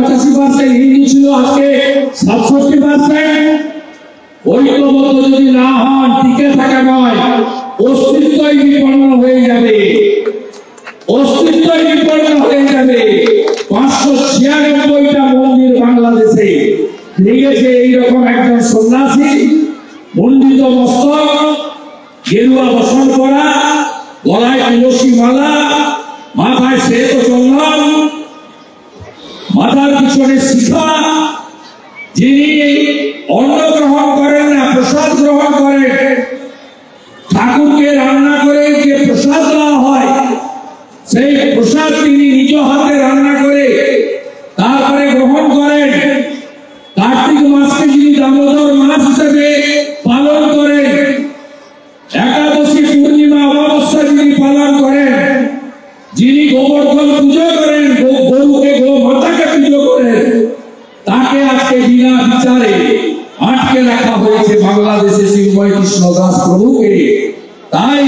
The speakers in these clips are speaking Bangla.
85% হিন্দু ছিল, আজকে 67%। ঐক্যবদ্ধ যদি না হন, টিকে থাকা নয়, অস্তিত্বই বিপন্ন হয়ে যাবে, অস্তিত্বই বিপন্ন হয়ে যাবে। 596টা মন্দির বাংলাদেশে ভেঙেছে এইরকম একজন সন্ন্যাসী, মণ্ডিত মস্তক, গেরুয়া বসন করা, গলায় তুলসী মালা, মাথায় শ্বেত চন্দন, মাথার পিছনে শিখা, যিনি অন্ন গ্রহণ করেন না, প্রসাদ গ্রহণ করেন। ঠাকুরকে রান্না করে যে প্রসাদ দেওয়া হয়, সেই প্রসাদ তিনি নিজ হাতে রান্না করে তারপরে গ্রহণ করেন। কার্তিক মাসকে যিনি দামোদর মাস হিসেবে পালন করেন, একাদশী, পূর্ণিমা, অমাবস্যা যিনি পালন করেন, যিনি গোবর্ধন পুজো করেন, গরুকে গো মাতাকে পুজো করেন, তাকে আজকে বিনা বিচারে আটকে রাখা হয়েছে বাংলাদেশে চিন্ময় কৃষ্ণ দাস প্রভুকে। তাই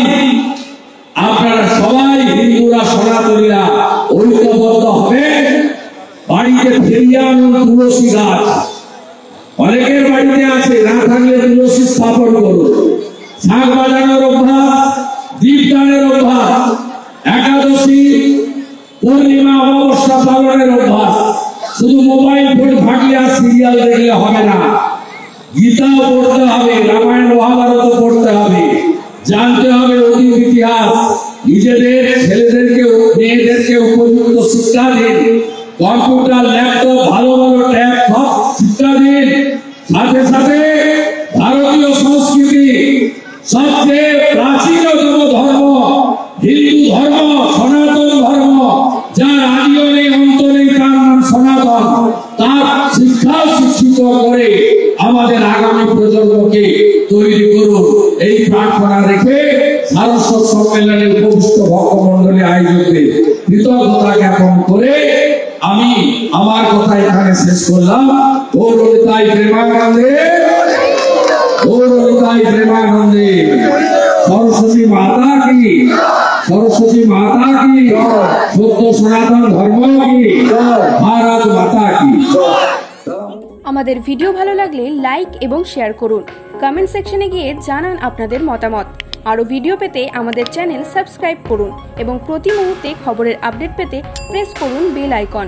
আপনারা সবাই হিন্দুরা, সনাতনীরা ঐক্যবদ্ধ হবে। বাড়িতে ফিরিয়ে আনুন তুলসী গাছ, অনেকের বাড়িতে আছে, না থাকলে তুলসী স্থাপন করুন। শাঁখ বাজানোর অভ্যাস, দীপদানের অভ্যাস, একাদশী, পূর্ণিমা, অমাবস্যা পালনের অভ্যাস। শুধু মোবাইল ফোন থাকলে আর সিরিয়াল দেখলে হবে না, গীতাও পড়তে হবে, রামায়ণ মহাভারত পড়তে হবে, জানতে হবে অতীত ইতিহাস। নিজেদের ছেলেদেরকে মেয়েদেরকে উপযুক্ত শিক্ষা দিন, কম্পিউটার, ল্যাপটপ, ভালো ভালো ট্যাব সব শিক্ষা দিন। সাথে সাথে ভারতীয় সংস্কৃতি, সবচেয়ে প্রাচীনতম ধর্ম হিন্দু ধর্ম, সনাতন ধর্ম, যার আদিও নেই অন্ত নেই, তার নাম সনাতন, তার শিক্ষাও শিক্ষিত করে আমাদের আগামী প্রজন্মকে তৈরি করুন। এই প্রার্থনা রেখে সারস্বত সম্মেলনের উপবিষ্ট ভক্তমন্ডলী আয়োজকদের কৃতজ্ঞতা জ্ঞাপন করে আমি আমার কথা এখানে শেষ করলাম। গৌরতাই প্রেমানন্দে, গৌরতাই প্রেমানন্দে। সরস্বতী মাতা কি, সরস্বতী মাতা কি, সত্য সনাতন ধর্ম কি, ভারত মাতা কি। আমাদের ভিডিও ভালো লাগলে লাইক এবং শেয়ার করুন। কমেন্ট সেকশনে গিয়ে জানান আপনাদের মতামত। আরও ভিডিও পেতে আমাদের চ্যানেল সাবস্ক্রাইব করুন এবং প্রতি মুহূর্তে খবরের আপডেট পেতে প্রেস করুন বেল আইকন।